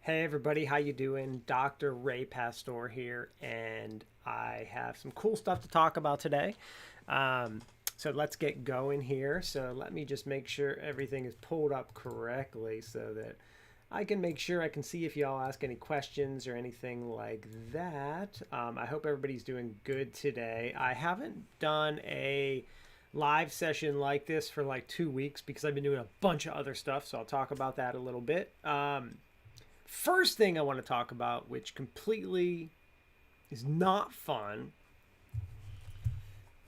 Hey everybody, how you doing? Dr. Ray Pastore here, and I have some cool stuff to talk about today. Um, so let's get going here. So let me just make sure everything is pulled up correctly so that I can make sure I can see if y'all ask any questions or anything like that. I hope everybody's doing good today. I haven't done a live session like this for like 2 weeks because I've been doing a bunch of other stuff, so I'll talk about that a little bit. First thing I want to talk about, which completely is not fun,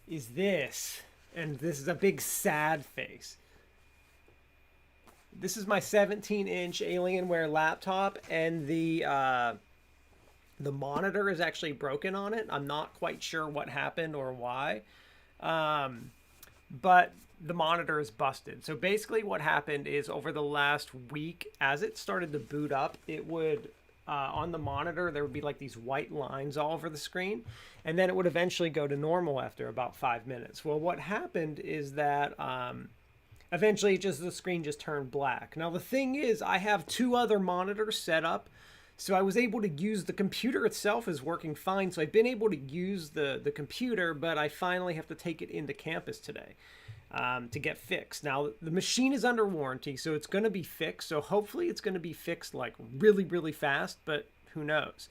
is this. And this is a big sad face. This is my 17-inch Alienware laptop, and the monitor is actually broken on it. I'm not quite sure what happened or why. But the monitor is busted. So basically what happened is over the last week, as it started to boot up, it would, on the monitor, there would be like these white lines all over the screen. And then it would eventually go to normal after about 5 minutes. Well, what happened is that eventually the screen just turned black. Now, the thing is, I have two other monitors set up. So I was able to use the computer itself is working fine. So I've been able to use the computer, but I finally have to take it into campus today to get fixed. Now, the machine is under warranty, so it's going to be fixed. So hopefully it's going to be fixed like really, really fast, but who knows?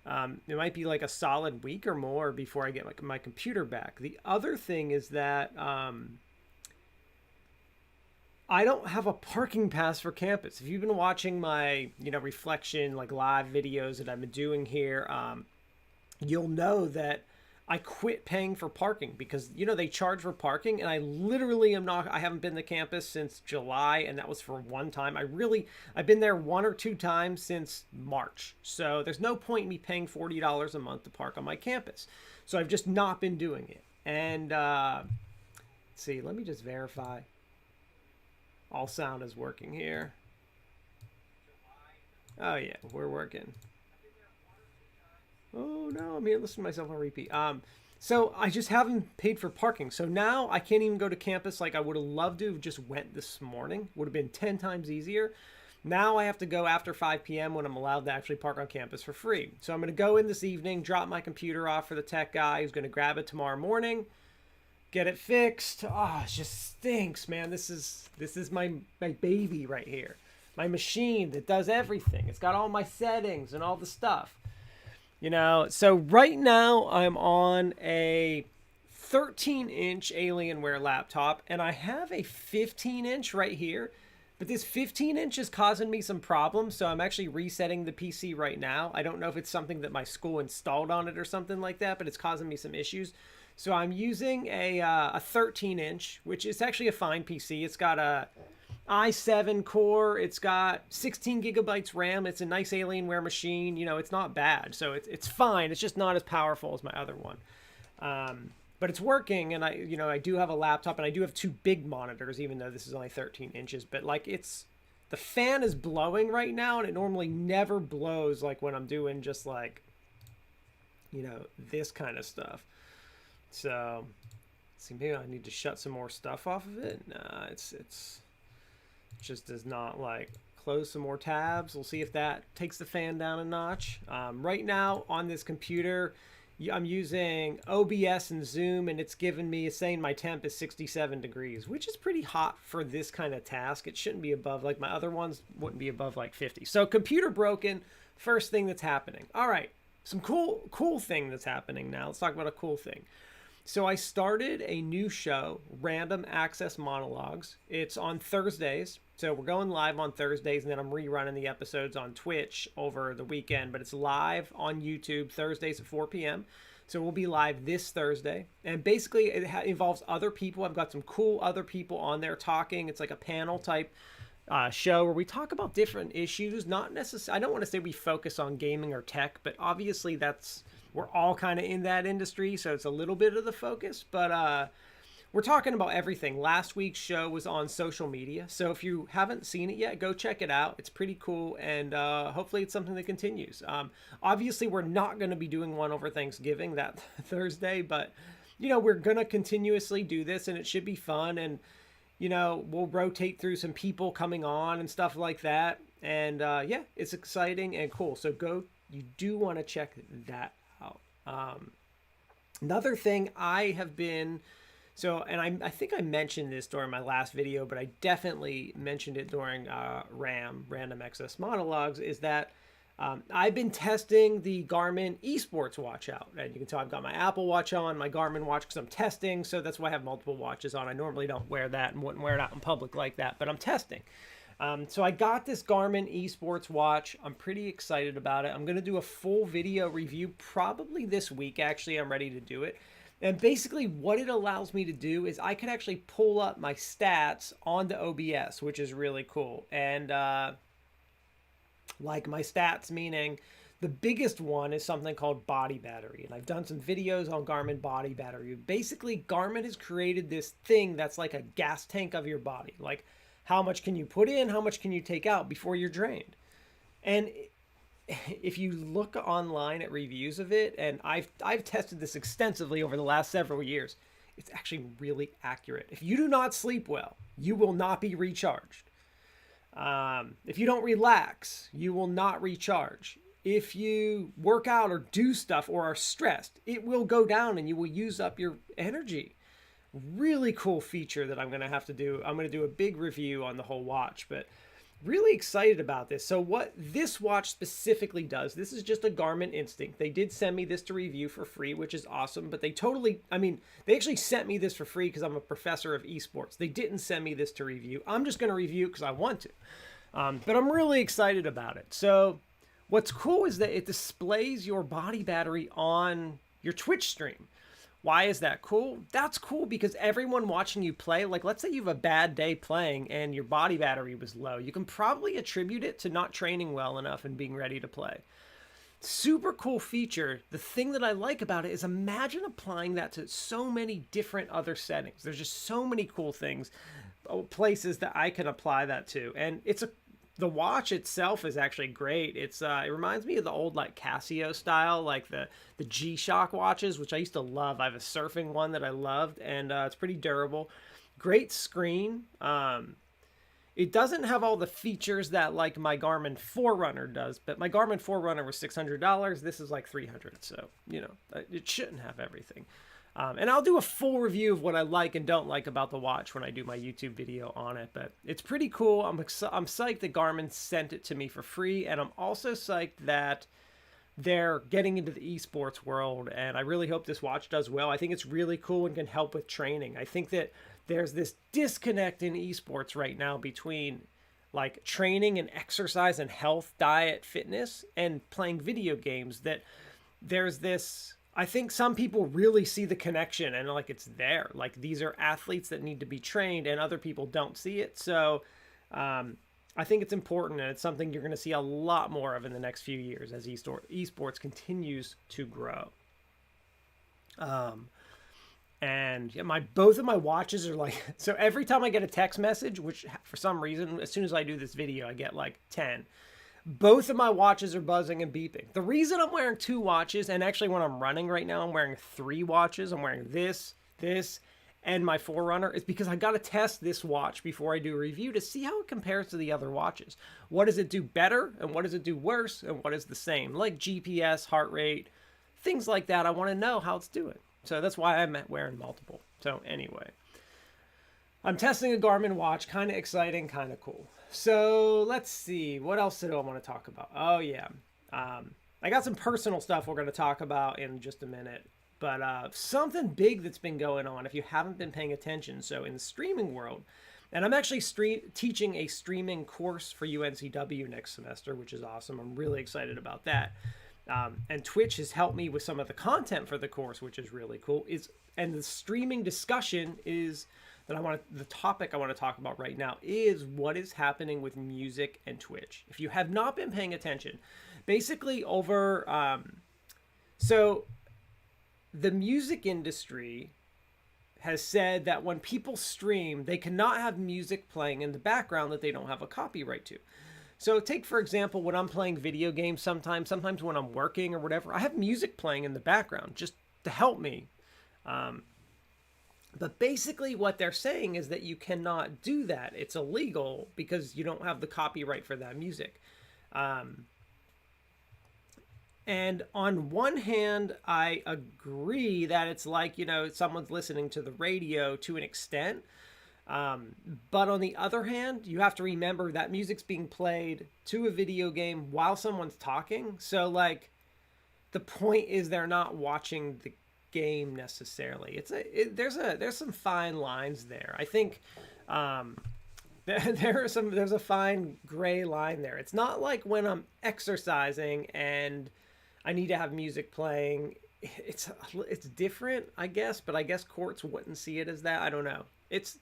It might be like a solid week or more before I get my computer back. The other thing is that I don't have a parking pass for campus. If you've been watching my, reflection, like live videos that I've been doing here, you'll know that I quit paying for parking because, they charge for parking, and I literally I haven't been to campus since July, and that was for one time. I've been there one or two times since March. So there's no point in me paying $40 a month to park on my campus. So I've just not been doing it. And, let's see, let me just verify. All sound is working here. Oh yeah, we're working. Oh no, I'm here listening to myself on repeat. So I just haven't paid for parking. So now I can't even go to campus like I would have loved to have just went this morning. Would have been 10 times easier. Now I have to go after 5 p.m. when I'm allowed to actually park on campus for free. So I'm going to go in this evening, drop my computer off for the tech guy who's going to grab it tomorrow morning. Get it fixed. Oh, it just stinks, man. This is my baby right here. My machine that does everything. It's got all my settings and all the stuff. So right now I'm on a 13-inch Alienware laptop, and I have a 15-inch right here. But this 15-inch is causing me some problems, so I'm actually resetting the PC right now. I don't know if it's something that my school installed on it or something like that, but it's causing me some issues. So I'm using a 13-inch, which is actually a fine PC. It's got a i7 core. It's got 16 gigabytes RAM. It's a nice Alienware machine. It's not bad. So it's fine. It's just not as powerful as my other one. But it's working, and I do have a laptop, and I do have two big monitors, even though this is only 13 inches. But like the fan is blowing right now, and it normally never blows like when I'm doing just like, this kind of stuff. So, see, maybe I need to shut some more stuff off of it. Nah, it just does not like close some more tabs. We'll see if that takes the fan down a notch. Right now on this computer, I'm using OBS and Zoom, and it's saying my temp is 67 degrees, which is pretty hot for this kind of task. It shouldn't be above, like my other ones wouldn't be above like 50. So computer broken, first thing that's happening. All right, some cool thing that's happening now. Let's talk about a cool thing. So I started a new show, Random Access Monologues. It's on Thursdays. So we're going live on Thursdays, and then I'm rerunning the episodes on Twitch over the weekend. But it's live on YouTube Thursdays at 4 p.m. So we'll be live this Thursday. And basically it involves other people. I've got some cool other people on there talking. It's like a panel type show where we talk about different issues. Not necessarily, I don't want to say we focus on gaming or tech, but obviously we're all kind of in that industry, so it's a little bit of the focus, but we're talking about everything. Last week's show was on social media, so if you haven't seen it yet, go check it out. It's pretty cool, and hopefully it's something that continues. Obviously, we're not going to be doing one over Thanksgiving that Thursday, but, we're going to continuously do this, and it should be fun, and, we'll rotate through some people coming on and stuff like that. And yeah, it's exciting and cool. So you do want to check that out. Another thing I have been, and I think I mentioned this during my last video, but I definitely mentioned it during Random Access Monologues, is that I've been testing the Garmin esports watch out. And you can tell I've got my Apple Watch on, my Garmin watch, because I'm testing. So that's why I have multiple watches on. I normally don't wear that and wouldn't wear it out in public like that, but I'm testing. So I got this Garmin esports watch. I'm pretty excited about it. I'm going to do a full video review probably this week. Actually, I'm ready to do it. And basically what it allows me to do is I can actually pull up my stats onto OBS, which is really cool. And like my stats, meaning the biggest one is something called body battery. And I've done some videos on Garmin body battery. Basically, Garmin has created this thing that's like a gas tank of your body. Like, how much can you put in? How much can you take out before you're drained? And if you look online at reviews of it, and I've tested this extensively over the last several years, it's actually really accurate. If you do not sleep well, you will not be recharged. If you don't relax, you will not recharge. If you work out or do stuff or are stressed, it will go down and you will use up your energy. Really cool feature that I'm going to have to do. I'm going to do a big review on the whole watch, but really excited about this. So what this watch specifically does, this is just a Garmin Instinct. They did send me this to review for free, which is awesome, but they actually sent me this for free because I'm a professor of esports. They didn't send me this to review. I'm just going to review because I want to. But I'm really excited about it. So what's cool is that it displays your body battery on your Twitch stream. Why is that cool? That's cool because everyone watching you play, like let's say you have a bad day playing and your body battery was low, you can probably attribute it to not training well enough and being ready to play. Super cool feature. The thing that I like about it is imagine applying that to so many different other settings. There's just so many cool things, places that I can apply that to. And the watch itself is actually great. It reminds me of the old like Casio style, like the G-Shock watches, which I used to love. I have a surfing one that I loved, and it's pretty durable. Great screen. It doesn't have all the features that like my Garmin Forerunner does, but my Garmin Forerunner was $600. This is like $300, so it shouldn't have everything. And I'll do a full review of what I like and don't like about the watch when I do my YouTube video on it. But it's pretty cool. I'm psyched that Garmin sent it to me for free. And I'm also psyched that they're getting into the esports world. And I really hope this watch does well. I think it's really cool and can help with training. I think that there's this disconnect in esports right now between like training and exercise and health, diet, fitness, and playing video games, that there's this... I think some people really see the connection and like it's there. Like these are athletes that need to be trained and other people don't see it. So I think it's important, and it's something you're going to see a lot more of in the next few years as esports continues to grow. And yeah, both of my watches are like, so every time I get a text message, which for some reason, as soon as I do this video, I get like 10. Both of my watches are buzzing and beeping. The reason I'm wearing 2 watches, and actually when I'm running right now, I'm wearing 3 watches. I'm wearing this, and my Forerunner, is because I got to test this watch before I do a review to see how it compares to the other watches. What does it do better, and what does it do worse, and what is the same? Like GPS, heart rate, things like that. I want to know how it's doing. So that's why I'm wearing multiple. So anyway, I'm testing a Garmin watch. Kind of exciting, kind of cool. So let's see, what else do I want to talk about? Oh yeah, I got some personal stuff we're going to talk about in just a minute, but something big that's been going on if you haven't been paying attention. So in the streaming world, and I'm actually teaching a streaming course for UNCW next semester, which is awesome. I'm really excited about that. And Twitch has helped me with some of the content for the course, which is really cool. And the streaming discussion is... the topic I want to talk about right now is what is happening with music and Twitch. If you have not been paying attention, basically so the music industry has said that when people stream, they cannot have music playing in the background that they don't have a copyright to. So take, for example, when I'm playing video games sometimes when I'm working or whatever, I have music playing in the background just to help me. But basically, what they're saying is that you cannot do that. It's illegal because you don't have the copyright for that music. Um, and on one hand, I agree that it's like, someone's listening to the radio to an extent. Um, but on the other hand, you have to remember that music's being played to a video game while someone's talking. So, like, the point is they're not watching the game necessarily. There's some fine lines there. I think um, there's a fine gray line there. It's not like when I'm exercising and I need to have music playing. It's different, I guess, but I guess courts wouldn't see it as that. I don't know. It's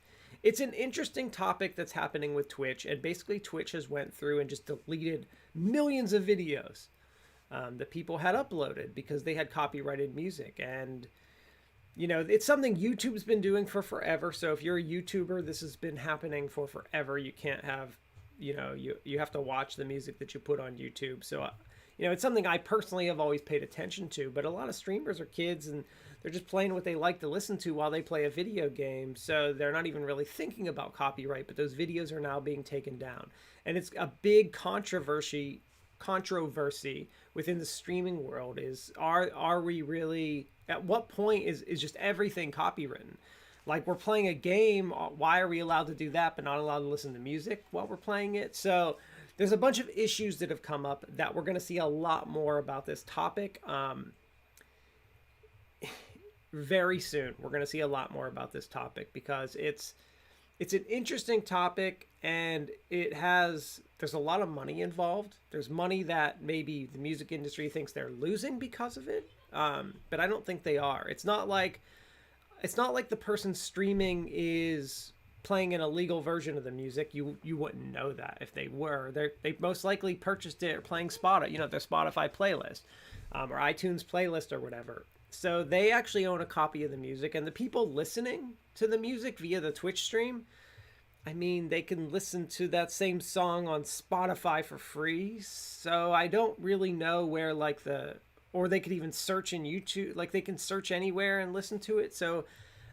an interesting topic that's happening with Twitch, and basically Twitch has went through and just deleted millions of videos that people had uploaded because they had copyrighted music. And it's something YouTube's been doing for forever. So if you're a YouTuber, this has been happening for forever. You can't have, you have to watch the music that you put on YouTube. So it's something I personally have always paid attention to. But a lot of streamers are kids, and they're just playing what they like to listen to while they play a video game. So they're not even really thinking about copyright, but those videos are now being taken down. And it's a big controversy within the streaming world is, are we really, at what point is just everything copywritten? Like, we're playing a game, why are we allowed to do that but not allowed to listen to music while we're playing it? So there's a bunch of issues that have come up that we're going to see a lot more about this topic. Very soon we're going to see a lot more about this topic because it's an interesting topic, and there's a lot of money involved. There's money that maybe the music industry thinks they're losing because of it, but I don't think they are. It's not like the person streaming is playing an illegal version of the music. You wouldn't know that if they were. They most likely purchased it or playing their Spotify playlist, or iTunes playlist or whatever. So they actually own a copy of the music, and the people listening to the music via the Twitch stream, I mean, they can listen to that same song on Spotify for free. So I don't really know where or they could even search in YouTube, like they can search anywhere and listen to it. So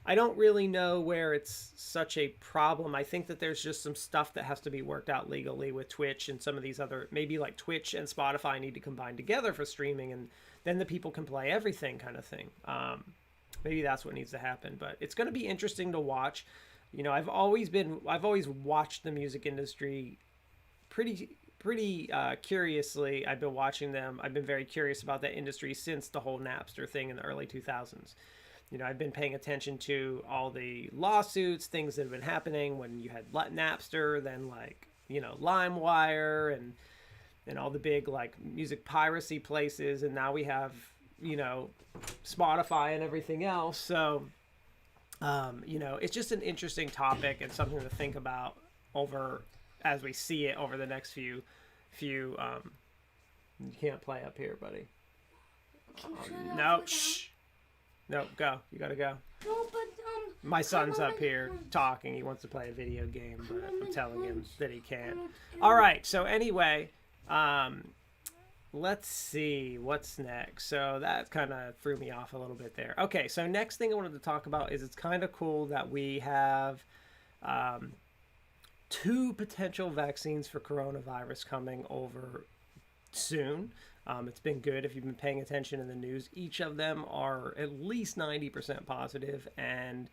I don't really know where it's such a problem. I think that there's just some stuff that has to be worked out legally with Twitch and some of these other, maybe like Twitch and Spotify need to combine together for streaming, and then the people can play everything kind of thing. Maybe that's what needs to happen, but it's going to be interesting to watch. I've always watched the music industry pretty curiously. I've been watching them. I've been very curious about that industry since the whole Napster thing in the early 2000s. I've been paying attention to all the lawsuits, things that have been happening when you had Napster, then LimeWire and all the big music piracy places, and now we have Spotify and everything else. So it's just an interesting topic and something to think about over as we see it over the next few. You can't play up here, buddy. No, shh. No, go. You gotta go. No, but my son's up here talking. He wants to play a video game, but I'm telling him that he can't. All right. So anyway, let's see what's next. So that kind of threw me off a little bit there. Okay. So next thing I wanted to talk about is it's kind of cool that we have 2 potential vaccines for coronavirus coming over soon. It's been good if you've been paying attention in the news. Each of them are at least 90% positive, and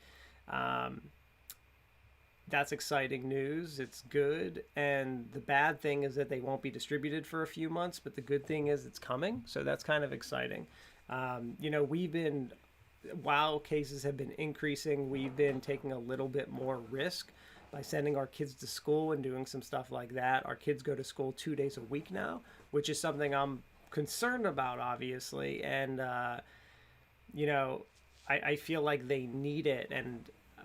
that's exciting news. It's good, and the bad thing is that they won't be distributed for a few months, but the good thing is it's coming, so that's kind of exciting. While cases have been increasing, we've been taking a little bit more risk by sending our kids to school and doing some stuff like that. Our kids go to school 2 days a week now, which is something I'm concerned about, obviously. And, I feel like they need it,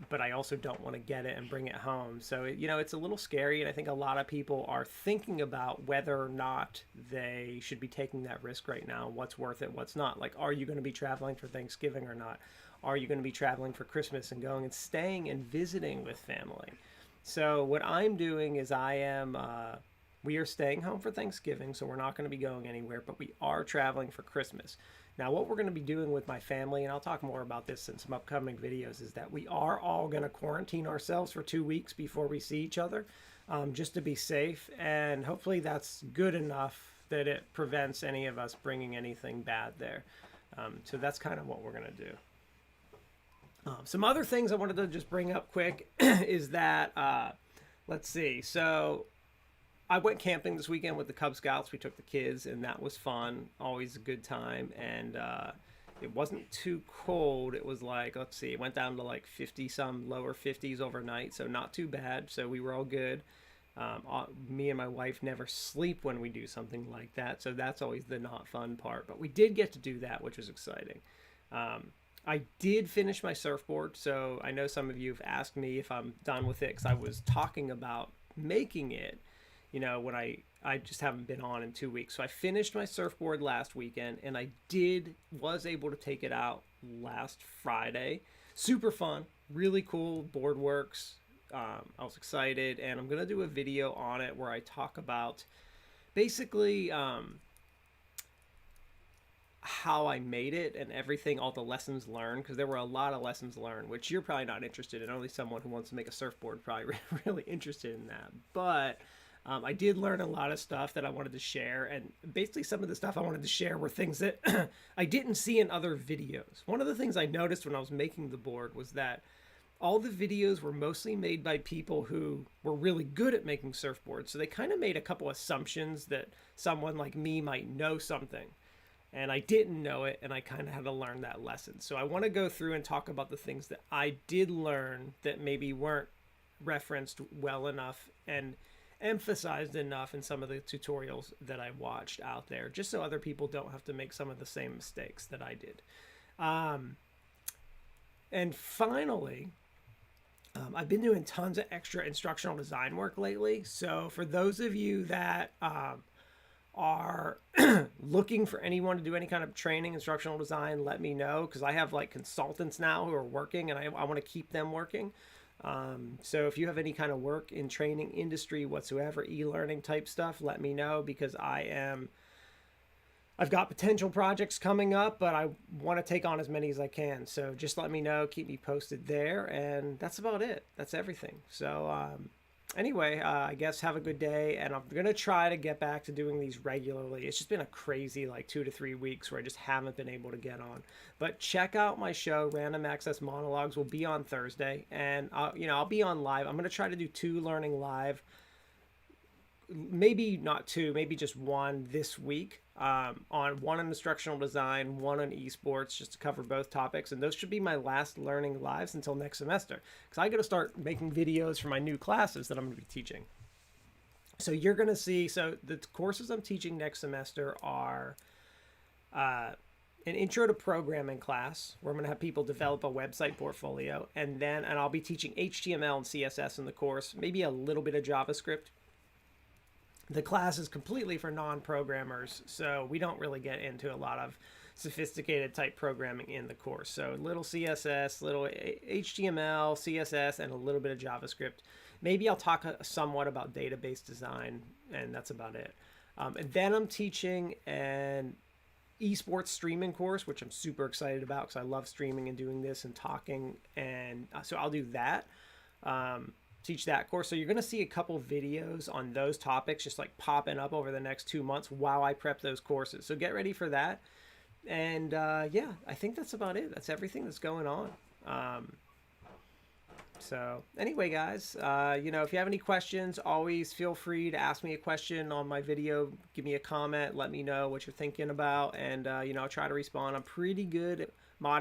but I also don't want to get it and bring it home. So, it's a little scary. And I think a lot of people are thinking about whether or not they should be taking that risk right now. What's worth it? What's not? Like, are you going to be traveling for Thanksgiving or not? Are you going to be traveling for Christmas and going and staying and visiting with family? So what I'm doing is I am We are staying home for Thanksgiving, so we're not going to be going anywhere, but we are traveling for Christmas. Now, what we're going to be doing with my family, and I'll talk more about this in some upcoming videos, is that we are all going to quarantine ourselves for 2 weeks before we see each other, just to be safe. And hopefully that's good enough that it prevents any of us bringing anything bad there. So that's kind of what we're going to do. Some other things I wanted to just bring up quick is that, let's see. So I went camping this weekend with the Cub Scouts. We took the kids, and that was fun. Always a good time. And it wasn't too cold. It was like, let's see, it went down to like 50 some, lower 50s overnight. So not too bad. So we were all good. Me and my wife never sleep when we do something like that. So that's always the not fun part. But we did get to do that, which was exciting. I did finish my surfboard, so I know some of you have asked me if I'm done with it because I was talking about making it, when I just haven't been on in 2 weeks. So I finished my surfboard last weekend, and I was able to take it out last Friday. Super fun, really cool, board works. I was excited, and I'm going to do a video on it where I talk about basically how I made it and everything, all the lessons learned, because there were a lot of lessons learned, which you're probably not interested in. Only someone who wants to make a surfboard probably really interested in that. But I did learn a lot of stuff that I wanted to share, and basically some of the stuff I wanted to share were things that I didn't see in other videos. One of the things I noticed when I was making the board was that all the videos were mostly made by people who were really good at making surfboards. So they kind of made a couple assumptions that someone like me might know something. And I didn't know it, and I kind of had to learn that lesson. So I want to go through and talk about the things that I did learn that maybe weren't referenced well enough and emphasized enough in some of the tutorials that I watched out there, just so other people don't have to make some of the same mistakes that I did. And finally, I've been doing tons of extra instructional design work lately. So for those of you that are looking for anyone to do any kind of training, instructional design, let me know, because I have like consultants now who are working, and I want to keep them working. So if you have any kind of work in training industry whatsoever, e-learning type stuff, let me know, because I've got potential projects coming up, but I want to take on as many as I can. So just let me know, keep me posted there, and that's about it. That's everything. So anyway, I guess have a good day, and I'm going to try to get back to doing these regularly. It's just been a crazy like 2 to 3 weeks where I just haven't been able to get on. But check out my show, Random Access Monologues, will be on Thursday, and I'll be on live. I'm going to try to do 2 learning live, maybe not 2, maybe just 1 this week, on 1 on instructional design, 1 on esports, just to cover both topics. And those should be my last learning lives until next semester, because I got to start making videos for my new classes that I'm going to be teaching. So you're going to see, so the courses I'm teaching next semester are an intro to programming class, where I'm going to have people develop a website portfolio, and I'll be teaching HTML and CSS in the course, maybe a little bit of JavaScript. The class is completely for non-programmers, so we don't really get into a lot of sophisticated type programming in the course. So little CSS, little HTML, CSS, and a little bit of JavaScript. Maybe I'll talk somewhat about database design, and that's about it. And then I'm teaching an esports streaming course, which I'm super excited about because I love streaming and doing this and talking. And so I'll do that. Teach that course. So you're going to see a couple videos on those topics just like popping up over the next 2 months while I prep those courses. So get ready for that. And yeah, I think that's about it. That's everything that's going on. So anyway, guys, if you have any questions, always feel free to ask me a question on my video. Give me a comment. Let me know what you're thinking about. And, I'll try to respond. I'm pretty good at